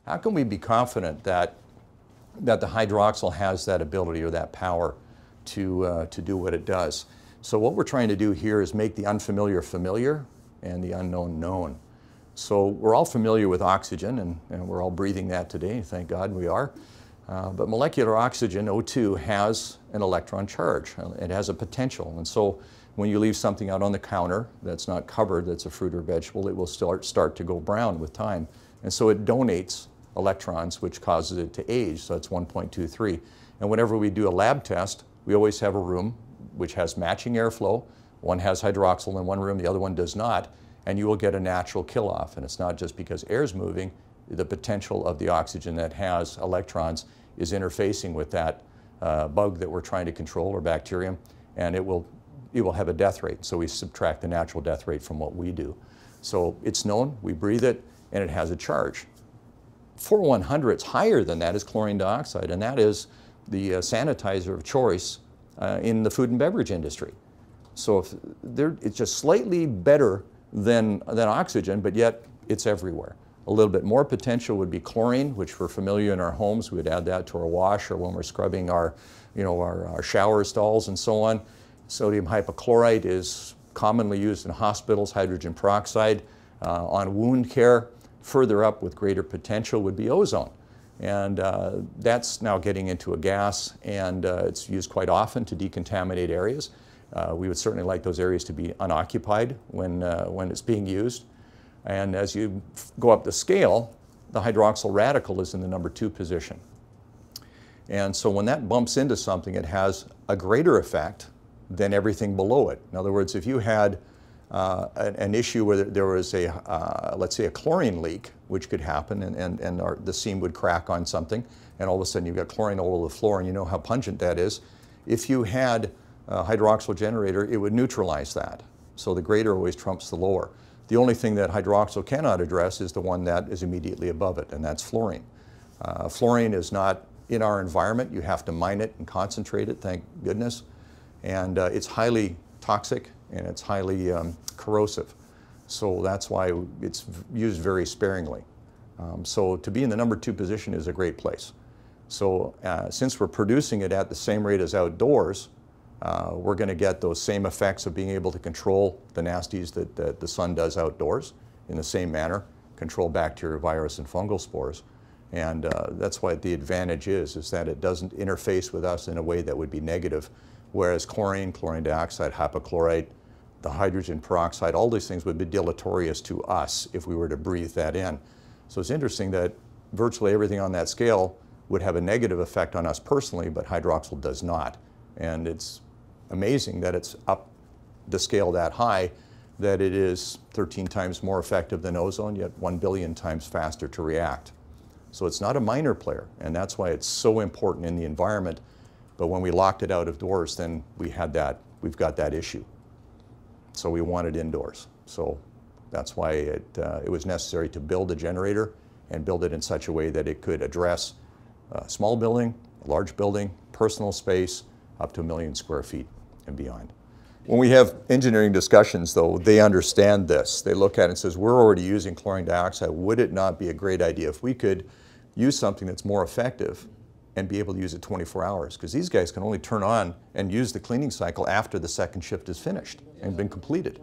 how can we be confident that the hydroxyl has that ability or that power to do what it does? So what we're trying to do here is make the unfamiliar familiar and the unknown known. So we're all familiar with oxygen, and we're all breathing that today, thank God we are. But molecular oxygen, O2, has an electron charge. It has a potential. And so when you leave something out on the counter that's not covered, that's a fruit or vegetable, it will start to go brown with time. And so it donates electrons, which causes it to age. So it's 1.23. And whenever we do a lab test, we always have a room which has matching airflow. One has hydroxyl in one room, the other one does not. And you will get a natural kill-off. And it's not just because air is moving. The potential of the oxygen that has electrons is interfacing with that bug that we're trying to control, or bacterium, and it will have a death rate. So we subtract the natural death rate from what we do. So it's known, we breathe it, and it has a charge. 4/100ths higher than that is chlorine dioxide, and that is the sanitizer of choice in the food and beverage industry. So if it's just slightly better than oxygen, but yet it's everywhere. A little bit more potential would be chlorine, which we're familiar in our homes. We would add that to our wash or when we're scrubbing our shower stalls and so on. Sodium hypochlorite is commonly used in hospitals, hydrogen peroxide. On wound care, further up with greater potential would be ozone. And that's now getting into a gas, and it's used quite often to decontaminate areas. We would certainly like those areas to be unoccupied when it's being used. And as you go up the scale, the hydroxyl radical is in the number 2 position. And so when that bumps into something, it has a greater effect than everything below it. In other words, if you had an issue where there was let's say a chlorine leak, which could happen, and the seam would crack on something, and all of a sudden you've got chlorine all over the floor, and you know how pungent that is. If you had a hydroxyl generator, it would neutralize that. So the greater always trumps the lower. The only thing that hydroxyl cannot address is the one that is immediately above it, and that's fluorine. Fluorine is not in our environment. You have to mine it and concentrate it, thank goodness. And it's highly toxic, and it's highly corrosive. So that's why it's used very sparingly. So to be in the number 2 position is a great place. So since we're producing it at the same rate as outdoors, we're going to get those same effects of being able to control the nasties that the sun does outdoors in the same manner, control bacteria, virus, and fungal spores. And that's why the advantage is that it doesn't interface with us in a way that would be negative, whereas chlorine dioxide, hypochlorite, the hydrogen peroxide, all these things would be deleterious to us if we were to breathe that in. So it's interesting that virtually everything on that scale would have a negative effect on us personally, but hydroxyl does not. And it's amazing that it's up the scale that high, that it is 13 times more effective than ozone, yet 1 billion times faster to react. So it's not a minor player, and that's why it's so important in the environment. But when we locked it out of doors, then we've got that issue. So we want it indoors. So that's why it was necessary to build a generator and build it in such a way that it could address a small building, a large building, personal space, up to 1 million square feet and beyond. When we have engineering discussions, though, they understand this. They look at it and says, we're already using chlorine dioxide. Would it not be a great idea if we could use something that's more effective and be able to use it 24 hours? Because these guys can only turn on and use the cleaning cycle after the second shift is finished and been completed.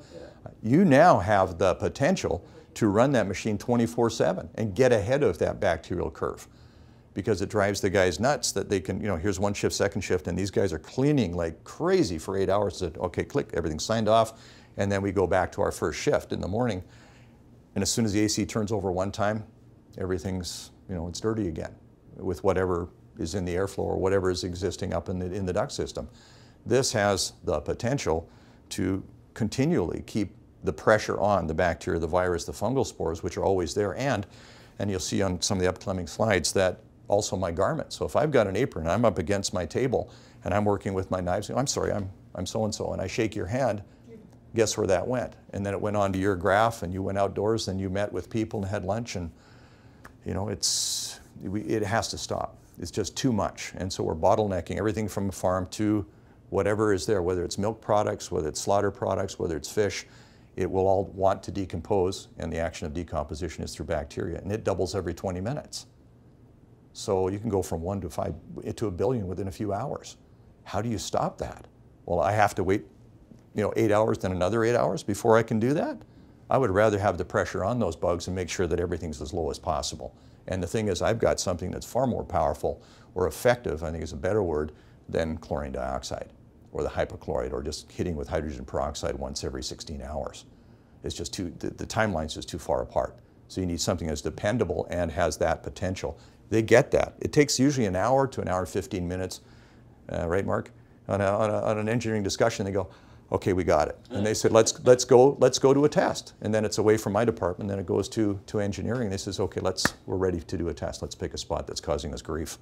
You now have the potential to run that machine 24/7 and get ahead of that bacterial curve, because it drives the guys nuts that they can, here's one shift, second shift, and these guys are cleaning like crazy for 8 hours. Okay, click, everything's signed off, and then we go back to our first shift in the morning. And as soon as the AC turns over one time, everything's, it's dirty again with whatever is in the airflow or whatever is existing up in the duct system. This has the potential to continually keep the pressure on the bacteria, the virus, the fungal spores, which are always there, and you'll see on some of the upcoming slides that also my garment. So if I've got an apron and I'm up against my table and I'm working with my knives, I'm sorry, I'm so-and-so, and I shake your hand, guess where that went? And then it went onto your graph, and you went outdoors and you met with people and had lunch, and it has to stop. It's just too much. And so we're bottlenecking everything from a farm to whatever is there, whether it's milk products, whether it's slaughter products, whether it's fish. It will all want to decompose, and the action of decomposition is through bacteria, and it doubles every 20 minutes. So you can go from 1 to 5 to a billion within a few hours. How do you stop that? Well, I have to wait 8 hours, then another 8 hours before I can do that? I would rather have the pressure on those bugs and make sure that everything's as low as possible. And the thing is, I've got something that's far more powerful or effective, I think is a better word, than chlorine dioxide or the hypochlorite or just hitting with hydrogen peroxide once every 16 hours. It's just the timeline's just too far apart. So you need something that's dependable and has that potential. They get that. It takes usually an hour to an hour and 15 minutes, right, Mark? On an engineering discussion, they go, okay, we got it. And they said, let's go to a test. And then it's away from my department, then it goes to engineering. They says, okay, we're ready to do a test. Let's pick a spot that's causing us grief.